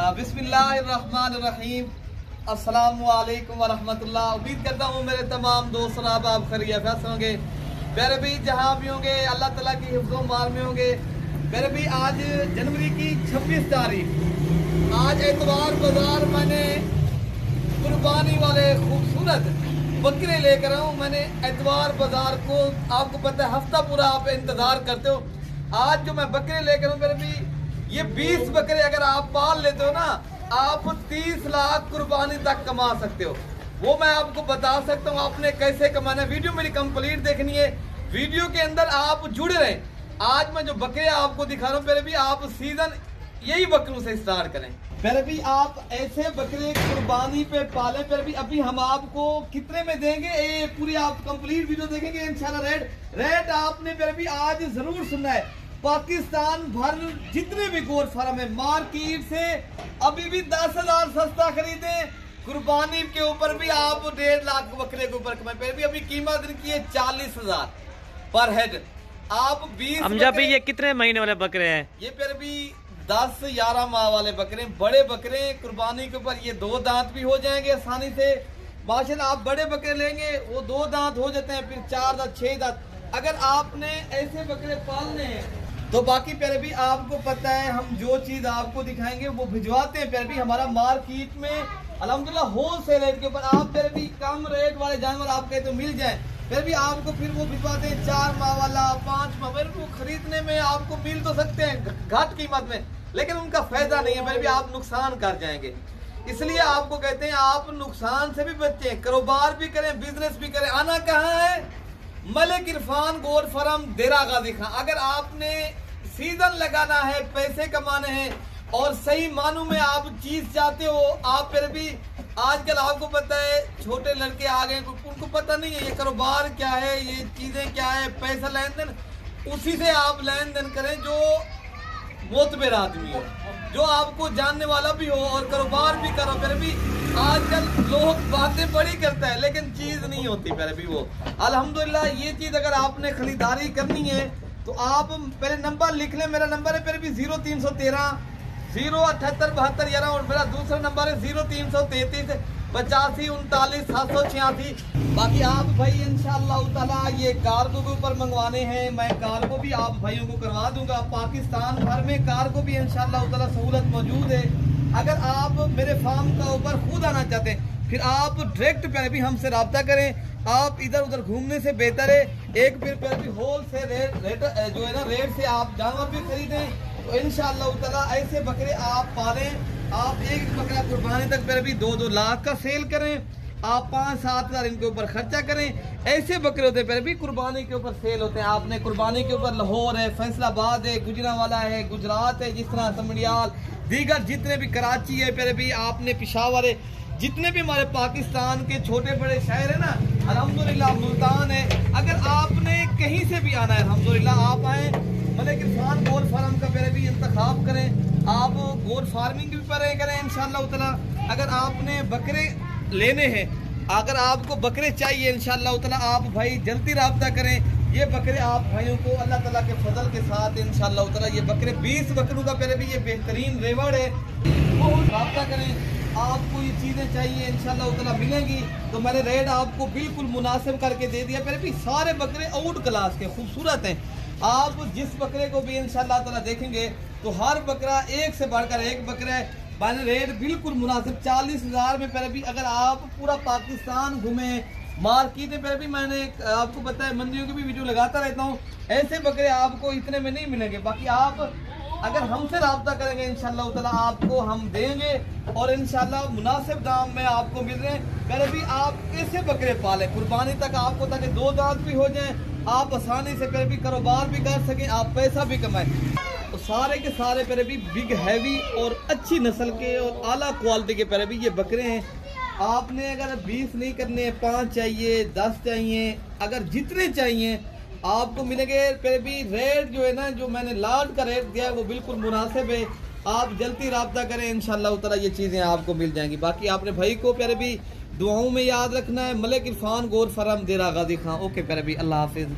बिस्मिल्लाहिर्रहमानिर्रहीम। अस्सलामुअलैकुम वरहमतुल्लाह। उम्मीद करता हूँ मेरे तमाम दोस्त आप खैरियत होंगे। मेरे भी जहाँ भी होंगे अल्लाह ताला की हिफ्ज़ो मार में होंगे। मेरे भी आज जनवरी की 26 तारीख, आज एतवार बाजार मैंने कुर्बानी वाले खूबसूरत बकरे लेकर आऊँ। मैंने एतवार बाजार को आपको पता है हफ्ता पूरा आप इंतज़ार करते हो। आज जो मैं बकरे लेकर आऊँ मेरे भी ये 20 बकरे अगर आप पाल लेते हो ना, आप 30 लाख कुर्बानी तक कमा सकते हो। वो मैं आपको बता सकता हूँ आपने कैसे कमाना है। वीडियो मेरी कंप्लीट देखनी है, वीडियो के अंदर आप जुड़े रहें। आज मैं जो बकरे आपको दिखा रहा हूँ मेरे भी आप सीजन यही बकरों से स्टार्ट करें। मेरे भी आप ऐसे बकरे कुर्बानी पे पाले। मेरे भी अभी हम आपको कितने में देंगे ये पूरी आप कंप्लीट वीडियो देखेंगे इंशाल्लाह। रेट आपने मेरे भी आज जरूर सुनना है। पाकिस्तान भर जितने भी गोट फार्म है मार्केट से अभी भी 10,000 सस्ता खरीदे। कुर्बानी के ऊपर भी आप 1.5 लाख बकरे के ऊपर कमाए। फिर भी अभी कीमत इनकी है 40,000 पर हेड। आप 20 अमजा भाई ये कितने महीने वाले बकरे हैं? ये फिर भी 10-11 माह वाले बकरे, बड़े बकरे। कुर्बानी के ऊपर ये 2 दांत भी हो जाएंगे आसानी से। माशाल्लाह आप बड़े बकरे लेंगे वो 2 दांत हो जाते हैं, फिर 4 दांत 6 दांत। अगर आपने ऐसे बकरे पालने हैं तो बाकी प्यारे भी आपको पता है हम जो चीज आपको दिखाएंगे वो भिजवाते हैं। प्यारे भी हमारा मार्केट में अल्हम्दुलिल्लाह होलसेल रेट के ऊपर आप प्यारे भी कम रेट वाले जानवर आप कहे तो मिल जाए। फिर भी आपको फिर वो भिजवाते हैं 4 माह वाला 5 माह। फिर वो खरीदने में आपको मिल तो सकते हैं घट कीमत में, लेकिन उनका फायदा नहीं है। फिर भी आप नुकसान कर जाएंगे। इसलिए आपको कहते हैं आप नुकसान से भी बचें, कारोबार भी करें, बिजनेस भी करें। आना कहाँ है? मलिक इरफान गोट फार्म देरा गाजी खां। अगर आपने सीजन लगाना है, पैसे कमाने हैं और सही मानों में आप चीज चाहते हो, आप फिर भी आजकल आपको पता है छोटे लड़के आ गए, उनको पता नहीं है ये कारोबार क्या है, ये चीजें क्या है, पैसा लेन देन। उसी से आप लेन देन करें जो मोतबर आदमी हो, जो आपको जानने वाला भी हो और कारोबार भी करो। फिर भी आजकल लोग बातें बड़ी करता है लेकिन चीज नहीं होती। फिर भी वो अल्हम्दुलिल्लाह ये चीज अगर आपने खरीदारी करनी है तो आप पहले नंबर लिख लें। मेरा नंबर है फिर भी 0313 078 72 11 और मेरा दूसरा नंबर है 0333 85 39 786। बाकी आप भाई इंशाअल्लाह ताला ये कार्गो के ऊपर मंगवाने हैं, मैं कार्गो भी आप भाइयों को करवा दूंगा। पाकिस्तान भर में कार्गो भी इंशाअल्लाह ताला सहूलत मौजूद है। अगर आप मेरे फार्म का ऊपर खुद आना चाहते हैं फिर आप डायरेक्ट पे भी हमसे रब्ता करें। आप इधर उधर घूमने से बेहतर है एक फिर भी होल से रेट जो है ना रेट से आप जानवर भी खरीदें। तो इंशाअल्लाह ताला ऐसे बकरे आप पालें। आप एक बकरा कुर्बानी तक फिर भी 2-2 लाख का सेल करें। आप 5-7 हज़ार इनके ऊपर खर्चा करें। ऐसे बकरे होते फिर भी कुर्बानी के ऊपर सेल होते हैं। आपने कुर्बानी के ऊपर लाहौर है, फैसलाबाद है, गुजरांवाला है, गुजरात है, जिस तरह समड़ियाल दीगर जितने भी कराची है, फिर भी आपने पेशावर है, जितने भी हमारे पाकिस्तान के छोटे बड़े शहर है ना, अल्हम्दुलिल्लाह मुल्तान है। अगर आपने कहीं से भी आना है अल्हम्दुलिल्लाह आप आए। मलिक इरफान गोट फार्म का फिर भी इंतखाब करें। आप गोट फार्मिंग भी करें इंशाअल्लाह ताला। अगर आपने बकरे लेने हैं, अगर आपको बकरे चाहिए इंशाअल्लाह ताला आप भाई जल्दी रब्ता करें। ये बकरे आप भाइयों को अल्लाह ताला के फजल के साथ इंशाअल्लाह ताला ये बकरे 20 बकरों का फिर भी ये बेहतरीन रेवड़ है, वो रब्ता करें। आपको ये चीज़ें चाहिए इंशाअल्लाह ताला मिलेंगी। तो मैंने रेट आपको बिल्कुल मुनासिब करके दे दिया। फिर भी सारे बकरे आउट क्लास के खूबसूरत हैं। आप जिस बकरे को भी इंशाअल्लाह ताला देखेंगे तो हर बकरा एक से बढ़कर एक बकरा है। मैंने रेट बिल्कुल मुनासिब 40,000 में। फिर भी अगर आप पूरा पाकिस्तान घूमे मार्केट में, फिर भी मैंने आपको पता है मंडियों की भी वीडियो लगाता रहता हूँ, ऐसे बकरे आपको इतने में नहीं मिलेंगे। बाकी आप अगर हमसे रब्ता करेंगे इंशाअल्लाह ताला आपको हम देंगे और इंशाअल्लाह मुनासिब दाम में आपको मिल रहे हैं। पहले भी आप ऐसे बकरे पाले कुर्बानी तक आपको, ताकि 2 दांत भी हो जाएं, आप आसानी से फिर भी कारोबार भी कर सकें, आप पैसा भी कमाएं। तो सारे के सारे फिर भी बिग हैवी और अच्छी नस्ल के और आला क्वालिटी के फिर भी ये बकरे हैं। आपने अगर 20 नहीं करने, 5 चाहिए, 10 चाहिए, अगर जितने चाहिए आपको मिलेंगे। फिर भी रेट जो है ना, जो मैंने लाट का रेट दिया है वो बिल्कुल मुनासिब है। आप जल्दी रब्ता करें इंशाअल्लाह ताला ये चीज़ें आपको मिल जाएंगी। बाकी आपने भाई को प्यारे भी दुआओं में याद रखना है। मलिक इरफान गोट फार्म देरा गाजी खां। ओके प्यारे भी, अल्लाह हाफिज़।